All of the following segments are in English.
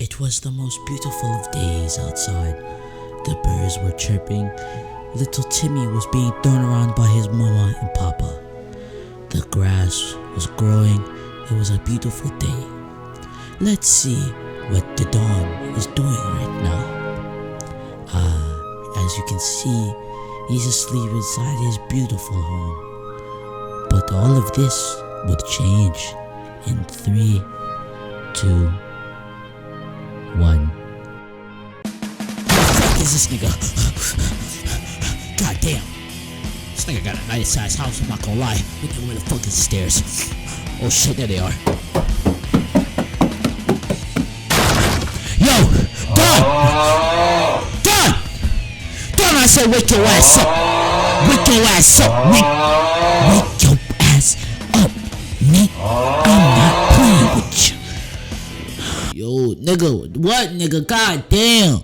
It was the most beautiful of days outside. The birds were chirping. Little Timmy was being thrown around by his mama and papa. The grass was growing. It was a beautiful day. Let's see what the dawn is doing right now. As you can see, he's asleep inside his beautiful home. But all of this will change in 3, 2, 1. What is this nigga? God damn. This nigga got a nice ass house, I'm not gonna lie. Look at where the fuck is the stairs. Oh shit, there they are. Yo! Done! Done! Done! I said wake your ass up! Wake your ass up, Nick! Wake your ass up, Nick! I'm not playing with you. Yo, nigga, what, nigga? God damn!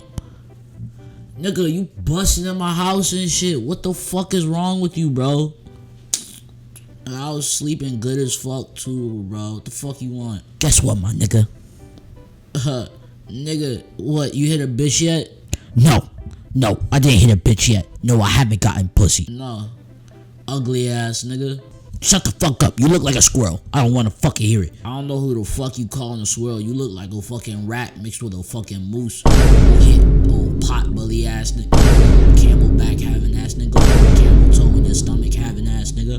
Nigga, you busting in my house and shit. What the fuck is wrong with you, bro? And I was sleeping good as fuck too, bro. What the fuck you want? Guess what, my nigga? Nigga, what? You hit a bitch yet? No, I didn't hit a bitch yet. No, I haven't gotten pussy. No, ugly ass nigga. Shut the fuck up. You look like a squirrel. I don't want to fucking hear it. I don't know who the fuck you calling a squirrel. You look like a fucking rat mixed with a fucking moose. Old pot belly ass nigga. Camelback having ass nigga. Camel toe in your stomach having ass nigga.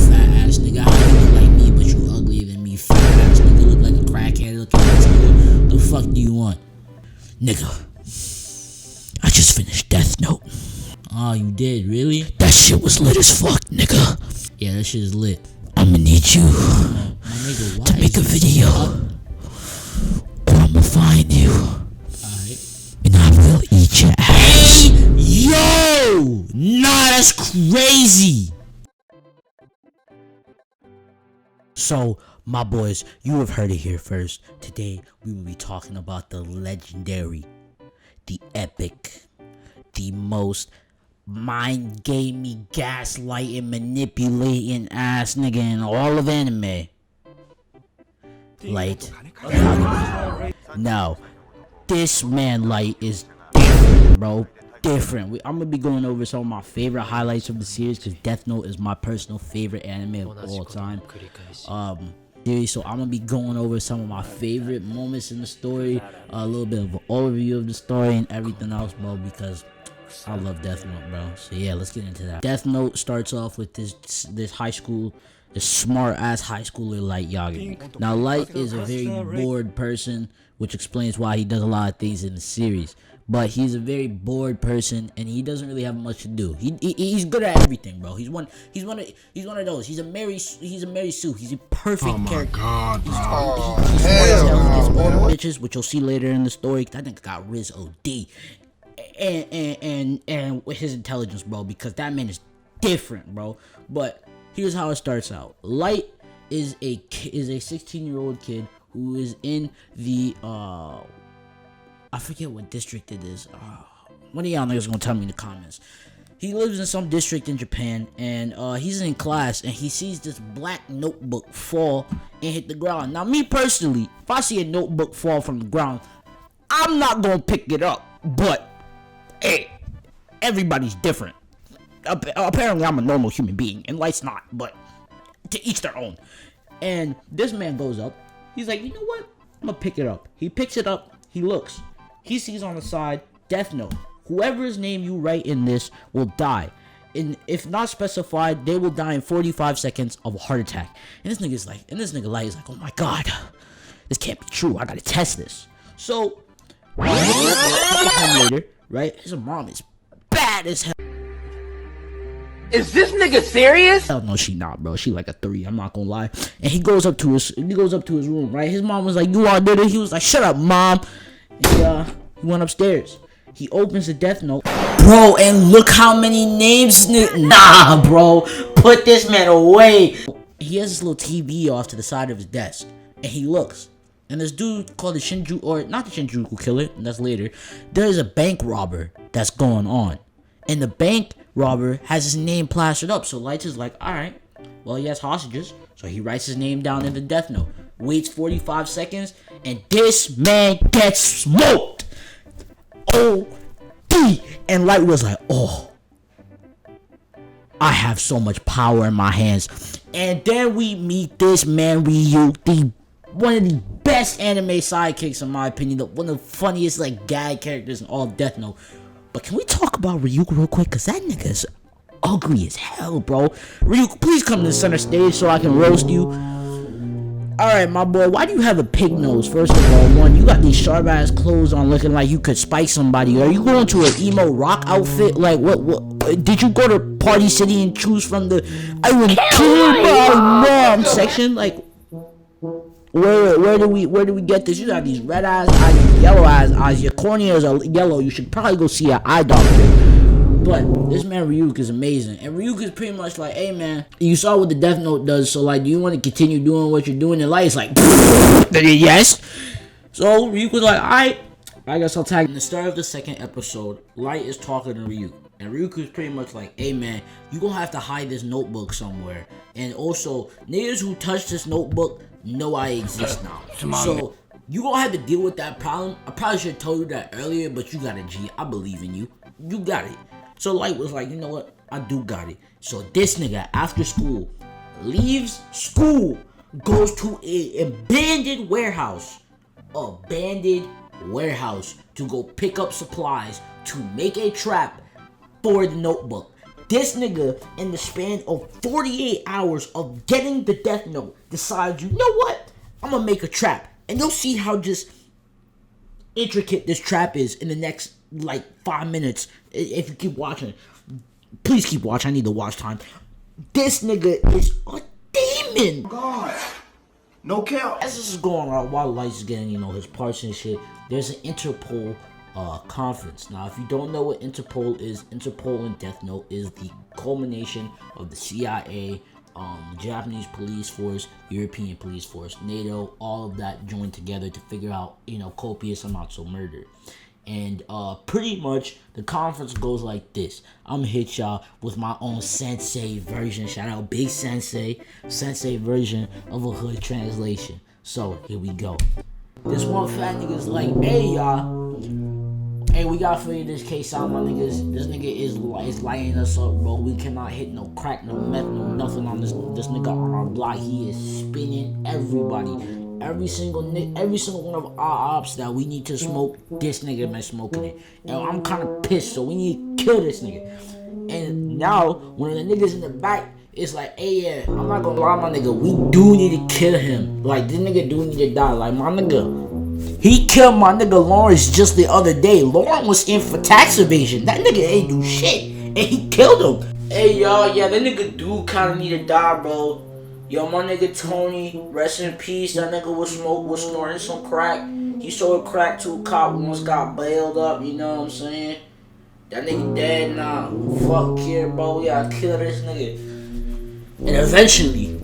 Fat ass nigga. How you look like me but you uglier than me? Fat ass nigga. Look like a crackhead looking ass nigga. What the fuck do you want? Nigga, I just finished Death Note. Oh, you did? Really? That shit was lit as fuck, nigga. Yeah, that shit is lit. I'ma need you nigga, to make a video, or I'ma find you. Alright. And I will eat your ass. Hey, yo! Nah, that's crazy. So, my boys, you have heard it here first. Today, we will be talking about the legendary, the epic, the most mind gaming, gaslighting, manipulating ass nigga in all of anime. Light Yagami. Now, this man Light is different, bro. Different. I'm gonna be going over some of my favorite highlights of the series because Death Note is my personal favorite anime of all time. So I'm gonna be going over some of my favorite moments in the story, a little bit of an overview of the story and everything else, bro, because I love Death Note, bro. So yeah, let's get into that. Death Note starts off with this high school, this smart ass high schooler Light Yagami. Now Light is a very bored person, which explains why he does a lot of things in the series. But he's a very bored person, and he doesn't really have much to do. He's good at everything, bro. He's one of those. He's a Mary Sue. He's a perfect character. God, he's smart as hell. He gets all the bitches, which you'll see later in the story. I think I got Riz OD. And with his intelligence, bro, because that man is different, bro. But here's how it starts out. Light is a 16-year-old kid who is in the I forget what district it is. One of y'all niggas gonna tell me in the comments. He lives in some district in Japan, and he's in class, and he sees this black notebook fall and hit the ground. Now, me personally, if I see a notebook fall from the ground, I'm not gonna pick it up. But hey, everybody's different. Apparently, I'm a normal human being, and Light's not. But to each their own. And this man goes up. He's like, you know what? I'm gonna pick it up. He picks it up. He looks. He sees on the side, Death Note. Whoever's name you write in this will die. And if not specified, they will die in 45 seconds of a heart attack. And this nigga Light is like, oh my god, this can't be true. I gotta test this. So, later, right? His mom is bad as hell. Is this nigga serious? Hell no, she not, bro. She like a 3. I'm not gonna lie. And he goes up to his room, right? His mom was like, "You all did it." He was like, "Shut up, mom." And he went upstairs. He opens the Death Note, bro, and look how many names. Nah, bro, put this man away. He has this little TV off to the side of his desk, and he looks. And this dude called the Shinjuku, or not the Shinjuku killer, that's later. There's a bank robber that's going on. And the bank robber has his name plastered up. So Light is like, alright, well, he has hostages. So he writes his name down in the Death Note. Waits 45 seconds, and this man gets smoked. OD. And Light was like, oh, I have so much power in my hands. And then we meet this man Ryu, one of the best anime sidekicks in my opinion, one of the funniest like gag characters in all of Death Note. But can we talk about Ryu real quick? Cause that nigga's ugly as hell, bro. Ryu, please come to the center stage so I can roast you. Alright, my boy, why do you have a pig nose? First of all, one, you got these sharp ass clothes on looking like you could spike somebody. Are you going to an emo rock outfit? Like, what did you go to Party City and choose from the I would kill my mom section? Like, where do we get this? You got these red eyes, yellow eyes. Your corneas are yellow. You should probably go see an eye doctor. But this man Ryuk is amazing. And Ryuk is pretty much like, hey man, you saw what the Death Note does, so like, do you want to continue doing what you're doing? And Light's like, yes. So Ryuk was like, alright, I guess I'll tag. In the start of the second episode, Light is talking to Ryuk. And Ryuk is pretty much like, hey man, you gonna have to hide this notebook somewhere. And also, niggas who touch this notebook know I exist now. So you gonna have to deal with that problem. I probably should have told you that earlier, but you got it, G. I believe in you. You got it. So Light was like, you know what? I do got it. So this nigga, after school, leaves school, goes to an abandoned warehouse to go pick up supplies to make a trap for the notebook. This nigga, in the span of 48 hours of getting the Death Note, decides, you know what? I'm gonna make a trap. And you'll see how just intricate this trap is in the next like 5 minutes if you keep watching. Please keep watching. I need the watch time. This nigga is a demon. God, no cap. As this is going on, while Light's getting, his parts and shit, there's an Interpol conference. Now, if you don't know what Interpol is, Interpol in Death Note is the culmination of the CIA, the Japanese police force, European police force, NATO, all of that joined together to figure out, copious amounts of murder. And pretty much the conference goes like this. I'm gonna hit y'all with my own sensei version. Shout out Big Sensei version of a hood translation. So here we go. This one fat nigga's like, hey y'all, hey, we gotta figure this case out, my niggas. This nigga is lighting us up, bro. We cannot hit no crack, no meth, no nothing on this nigga on our block. He is spinning everybody. Every single one of our ops that we need to smoke, this nigga been smoking it. And I'm kind of pissed, so we need to kill this nigga. And now, one of the niggas in the back is like, hey, yeah, I'm not gonna lie, my nigga, we do need to kill him. Like, this nigga do need to die. Like, my nigga, he killed my nigga Lawrence just the other day. Lawrence was in for tax evasion. That nigga ain't do shit, and he killed him. Hey, y'all, yeah, that nigga do kind of need to die, bro. Yo, my nigga Tony, rest in peace. That nigga was snorting some crack. He sold crack to a cop who once got bailed up, you know what I'm saying? That nigga dead now. Fuck here, bro. We gotta kill this nigga. And eventually,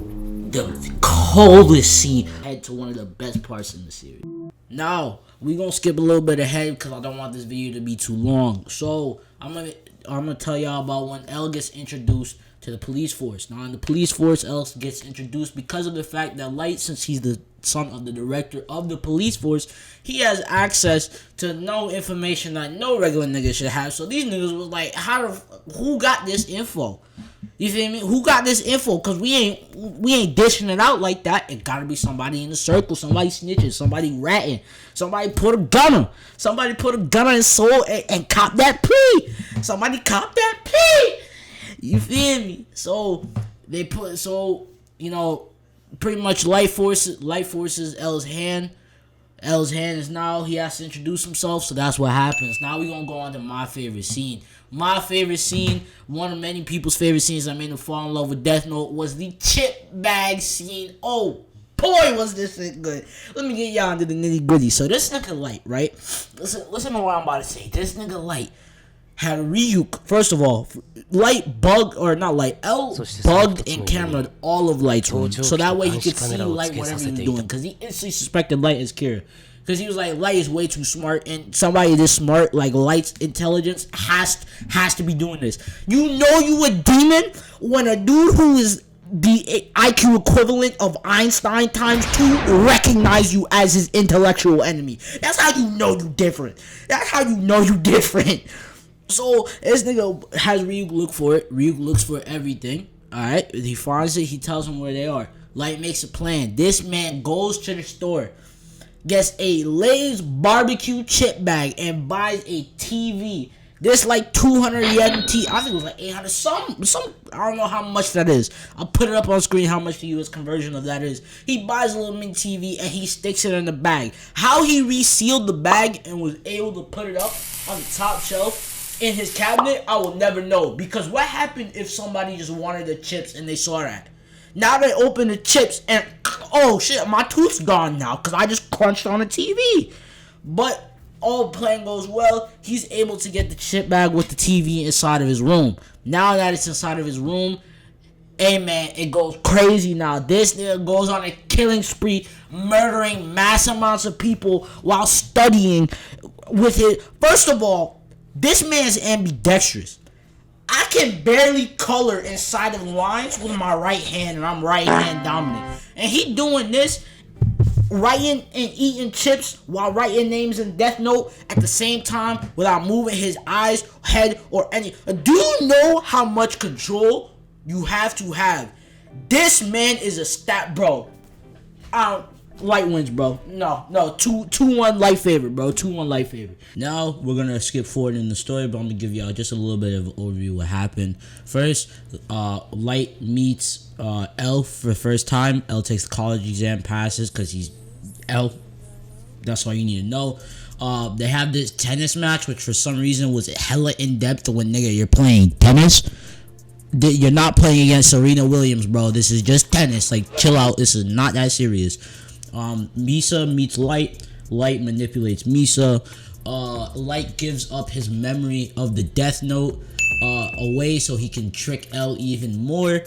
the coldest scene head to one of the best parts in the series. Now, we gonna skip a little bit ahead because I don't want this video to be too long. So, I'm gonna tell y'all about when L gets introduced to the police force. Now, in the police force, L gets introduced because of the fact that Light, since he's the son of the director of the police force, he has access to no information that no regular nigga should have. So these niggas was like, who got this info? You feel me? Who got this info? Cause we ain't dishing it out like that. It gotta be somebody in the circle, somebody snitching, somebody ratting, somebody put a gun on, somebody put a gun on his soul and cop that plea. Somebody cop that plea. You feel me? So pretty much Light forces L's hand. L's hand is now, he has to introduce himself, so that's what happens. Now we gonna go on to my favorite scene. My favorite scene, one of many people's favorite scenes that made them fall in love with Death Note, was the chip bag scene. Oh boy, was this shit good. Let me get y'all into the nitty gritty. So this nigga Light, right? Listen to what I'm about to say. This nigga Light had Ryuk. First of all, Light bugged, or not Light, L bugged and cameraed all of Light's rooms, so that way he could see Light whatever he was doing, because he instantly suspected Light as Kira. Because he was like, Light is way too smart, and somebody this smart, like Light's intelligence, has to be doing this. You know you a demon when a dude who is the IQ equivalent of Einstein times 2 recognize you as his intellectual enemy. That's how you know you different. That's how you know you different. So this nigga has Ryuk look for it. Ryuk looks for everything. Alright, he finds it. He tells him where they are. Light makes a plan. This man goes to the store, gets a Lay's barbecue chip bag, and buys a TV. This like 200 yen T. I think it was like 800. Some. I don't know how much that is. I'll put it up on screen how much the US conversion of that is. He buys a little mini TV and he sticks it in the bag. How he resealed the bag and was able to put it up on the top shelf in his cabinet, I will never know. Because what happened if somebody just wanted the chips and they saw that? Now they open the chips and, oh shit, my tooth's gone now because I just crunched on the TV. But all plan goes well. He's able to get the chip bag with the TV inside of his room. Now that it's inside of his room, hey man, it goes crazy now. This nigga goes on a killing spree, murdering mass amounts of people while studying with his... First of all, this man's ambidextrous. I can barely color inside of lines with my right hand, and I'm right hand dominant. And he doing this, writing and eating chips while writing names in Death Note at the same time without moving his eyes, head, or any. Do you know how much control you have to have? This man is a stat, bro. Light wins, bro. No, 2-1 light favorite, bro. 2-1 light favorite. Now we're gonna skip forward in the story, but I'm gonna give y'all just a little bit of an overview of what happened. First, Light meets L for the first time. L takes the college exam, passes because he's L. That's all you need to know. They have this tennis match, which for some reason was hella in depth. When nigga, you're playing tennis. You're not playing against Serena Williams, bro. This is just tennis. Like, chill out. This is not that serious. Misa meets Light. Light manipulates Misa. Light gives up his memory of the Death Note away so he can trick L even more.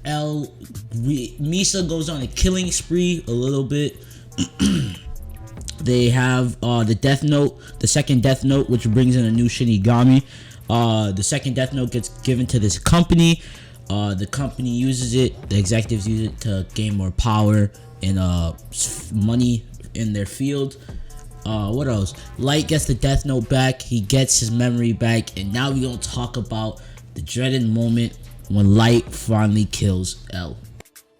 Misa goes on a killing spree a little bit. They have the Death Note, the second Death Note, which brings in a new Shinigami. The second Death Note gets given to this company. The company uses it, the executives use it to gain more power and money in their field. What else? Light gets the Death Note back, he gets his memory back, and now we're gonna talk about the dreaded moment when Light finally kills L.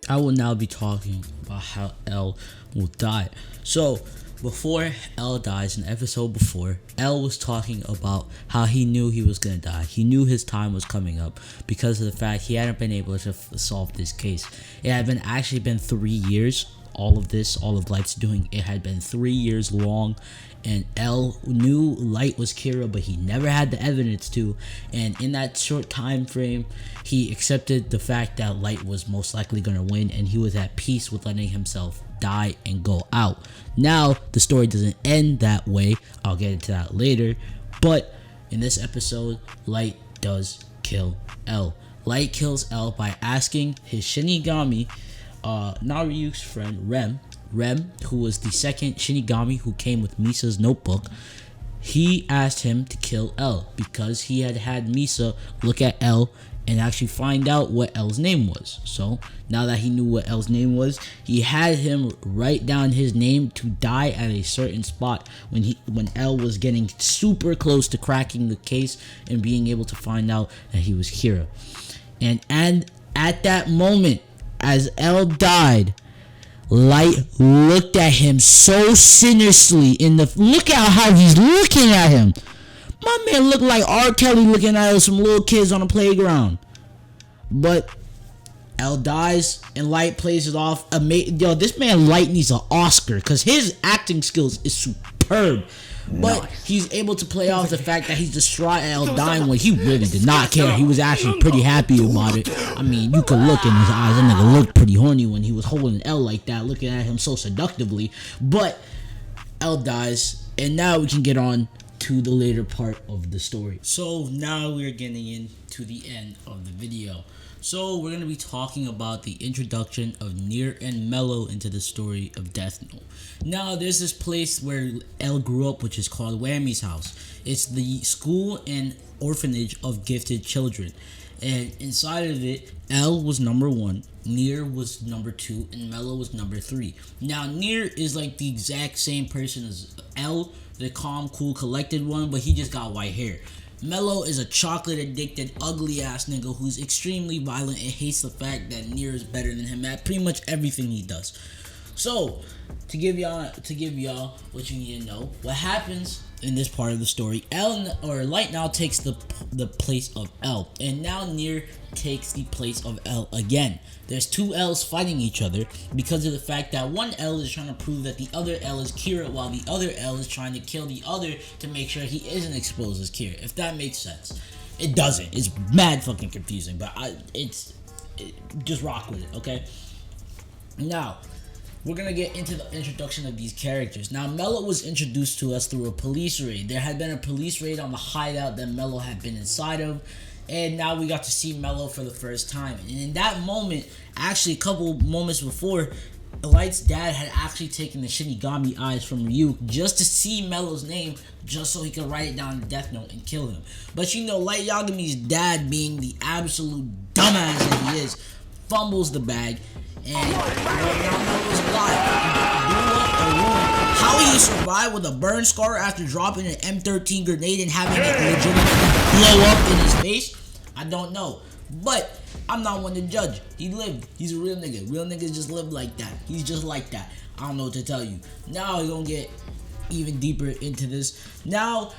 I will now be talking about how L will die. So, before L dies, in the episode before, L was talking about how he knew he was gonna die. He knew his time was coming up because of the fact he hadn't been able to solve this case. It had actually been 3 years. All of Light's doing, it had been 3 years long, and L knew Light was Kira, but he never had the evidence to. And in that short time frame, he accepted the fact that Light was most likely gonna win, and he was at peace with letting himself die and go out. Now the story doesn't end that way. I'll get into that later, but in this episode, Light does kill L. Light kills L by asking his Shinigami, Naryu's friend Rem, who was the second Shinigami who came with Misa's notebook. He asked him to kill L because he had Misa look at L and actually find out what L's name was. So now that he knew what L's name was, he had him write down his name to die at a certain spot when L was getting super close to cracking the case and being able to find out that he was Kira. And at that moment, as L died, Light looked at him so sinisterly look at how he's looking at him. My man looked like R. Kelly looking at some little kids on a playground. But L dies and Light plays it off. Yo, this man Light needs an Oscar because his acting skills is superb. But he's able to play off the fact that he's distraught at L dying when he really did not care. He was actually pretty happy about it. I mean, you could look in his eyes. That nigga looked pretty horny when he was holding L like that, looking at him so seductively. But L dies, and now we can get on to the later part of the story. So now we're getting into the end of the video. So we're going to be talking about the introduction of Nier and Mello into the story of Death Note. Now there's this place where L grew up, which is called Whammy's house. It's the school and orphanage of gifted children. And inside of it, L was number 1, Nier was number 2, and Mello was number 3. Now, Nier is like the exact same person as L, the calm, cool, collected one, but he just got white hair. Mello is a chocolate addicted, ugly ass nigga who's extremely violent and hates the fact that Nier is better than him at pretty much everything he does. So, to give y'all what you need to know, what happens in this part of the story, Light now takes the place of L, and now Nier takes the place of L again. There's 2 L's fighting each other because of the fact that one L is trying to prove that the other L is Kira, while the other L is trying to kill the other to make sure he isn't exposed as Kira, if that makes sense. It doesn't. It's mad fucking confusing, but just rock with it, okay? Now, we're gonna get into the introduction of these characters. Now, Mello was introduced to us through a police raid. There had been a police raid on the hideout that Mello had been inside of, and now we got to see Mello for the first time. And in that moment, actually a couple moments before, Light's dad had actually taken the Shinigami eyes from Ryu just to see Mello's name, just so he could write it down in the Death Note and kill him. But you know, Light Yagami's dad, being the absolute dumbass that he is, fumbles the bag, and Mello's alive. How he survived with a burn scar after dropping an M13 grenade and having it legitimately blow up in his face, I don't know. But I'm not one to judge. He lived. He's a real nigga. Real niggas just live like that. He's just like that. I don't know what to tell you. Now we're gonna get even deeper into this. Now,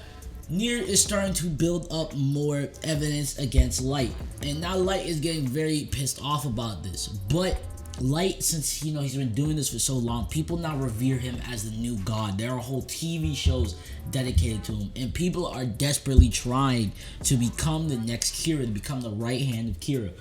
Nier is starting to build up more evidence against Light. And now Light is getting very pissed off about this. But Light, since he's been doing this for so long, people now revere him as the new god. There are whole TV shows dedicated to him, and people are desperately trying to become the next Kira, to become the right hand of Kira.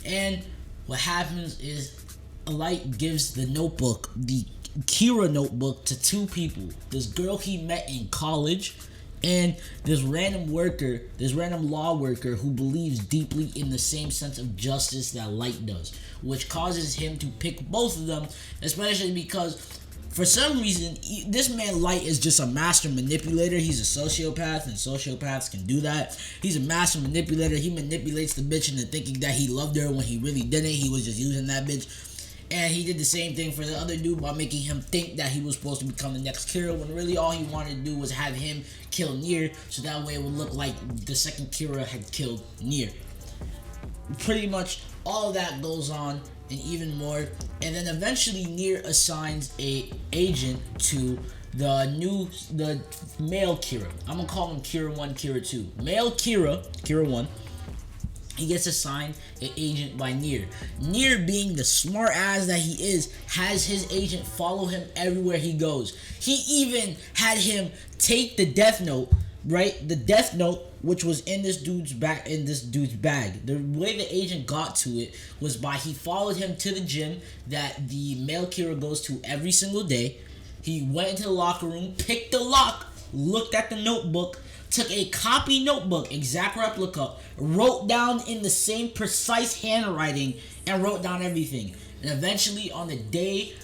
And what happens is Light gives the notebook, the Kira notebook, to 2 people. This girl he met in college, and this random law worker who believes deeply in the same sense of justice that Light does, which causes him to pick both of them, especially because for some reason this man Light is just a master manipulator. He's a sociopath, and sociopaths can do that. He's a master manipulator. He manipulates the bitch into thinking that he loved her when he really didn't. He was just using that bitch. And he did the same thing for the other dude by making him think that he was supposed to become the next Kira, when really all he wanted to do was have him kill Nier, so that way it would look like the second Kira had killed Nier. Pretty much all of that goes on and even more. And then eventually Nier assigns a agent to the male Kira. I'm gonna call him Kira 1, Kira 2. Male Kira 1. He gets assigned an agent by Nier. Nier, being the smart ass that he is, has his agent follow him everywhere he goes. He even had him take the Death Note, right? The Death Note, which was in this dude's bag. The way the agent got to it was by he followed him to the gym that the male Kira goes to every single day. He went into the locker room, picked the lock, looked at the notebook, took a copy notebook, exact replica, wrote down in the same precise handwriting, and wrote down everything. And eventually, on the day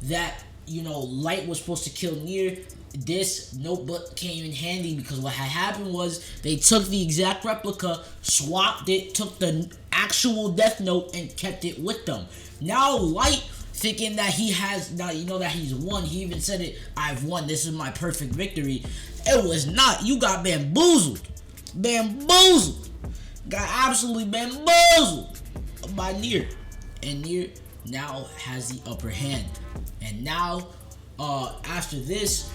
that, Light was supposed to kill Nier, this notebook came in handy, because what had happened was they took the exact replica, swapped it, took the actual Death Note, and kept it with them. Now, Light, thinking that he has, now that he's won, he even said it, I've won, this is my perfect victory. It was not. You got bamboozled. Got absolutely bamboozled by Nier. And Nier now has the upper hand. And now, after this,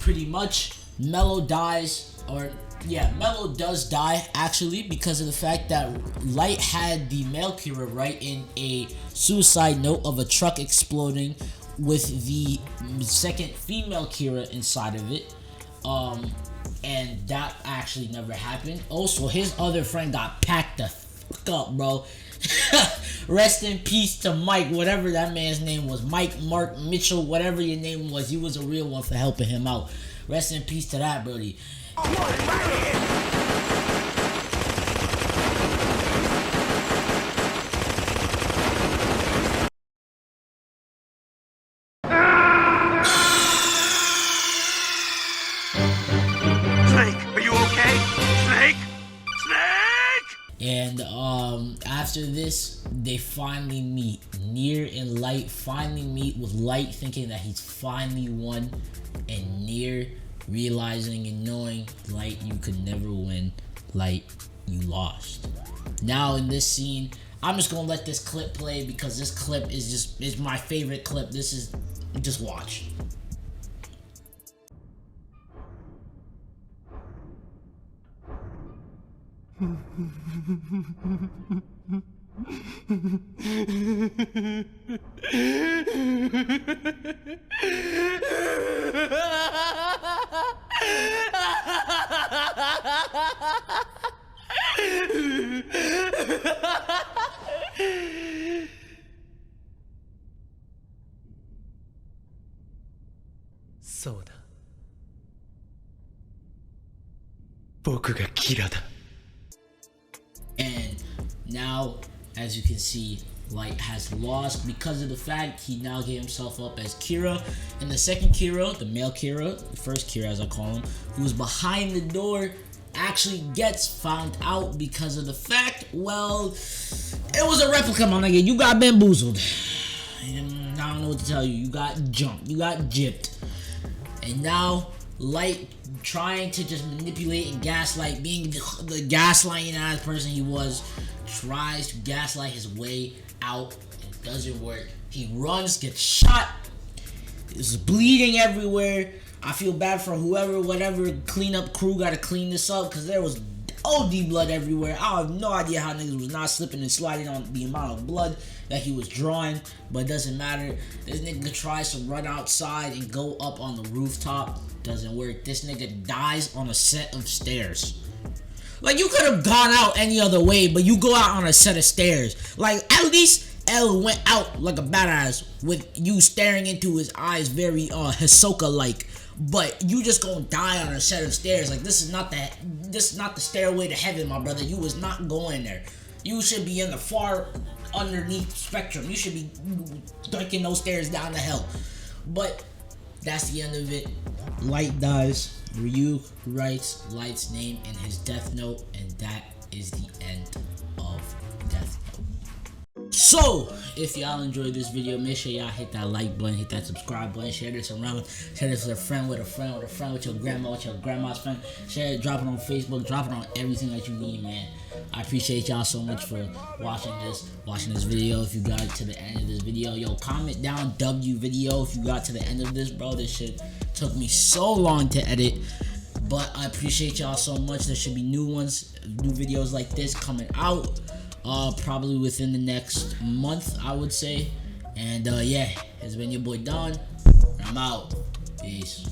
pretty much, Mello dies. Mello does die, actually, because of the fact that Light had the male Kira write in a suicide note of a truck exploding with the second female Kira inside of it. And that actually never happened. Also, his other friend got packed the fuck up, bro. Rest in peace to Mike, whatever that man's name was. Mike, Mark, Mitchell, whatever your name was. You was a real one for helping him out. Rest in peace to that, brody. And After this, they finally meet. Near and Light finally meet, with Light thinking that he's finally won, and Near realizing and knowing, Light, you could never win. Light, you lost. Now in this scene, I'm just gonna let this clip play because this clip is my favorite clip. This is, just watch. And now, as you can see, Light has lost because of the fact he now gave himself up as Kira. And the second Kira, the male Kira, the first Kira as I call him, who's behind the door, actually gets found out because of the fact, well, it was a replica, my nigga. You got bamboozled. And I don't know what to tell you. You got jumped. You got gypped. And now, Light trying to just manipulate and gaslight, being the gaslighting ass person he was, tries to gaslight his way out. It doesn't work. He runs, gets shot. There's bleeding everywhere. I feel bad for whatever cleanup crew got to clean this up because there was OD blood everywhere. I have no idea how niggas was not slipping and sliding on the amount of blood that he was drawing, but it doesn't matter. This nigga tries to run outside and go up on the rooftop. Doesn't work. This nigga dies on a set of stairs. Like, you could have gone out any other way, but you go out on a set of stairs. Like, at least L went out like a badass with you staring into his eyes, very Hisoka-like. But you just gonna die on a set of stairs. Like, this is not the stairway to heaven, my brother. You was not going there. You should be in the far underneath spectrum. You should be dunking those stairs down to hell. But that's the end of it. Light dies. Ryu writes Light's name in his death note, and that is the end of Death Note. So, if y'all enjoyed this video, make sure y'all hit that like button, hit that subscribe button, share this around, share this with a friend, with your grandma, with your grandma's friend, share it, drop it on Facebook, drop it on everything that you need, man. I appreciate y'all so much for watching this video. If you got to the end of this video, yo, comment down W video if you got to the end of this, bro. This shit took me so long to edit, but I appreciate y'all so much. There should be new videos like this coming out, probably within the next month, I would say. And yeah, it's been your boy Don. I'm out. Peace.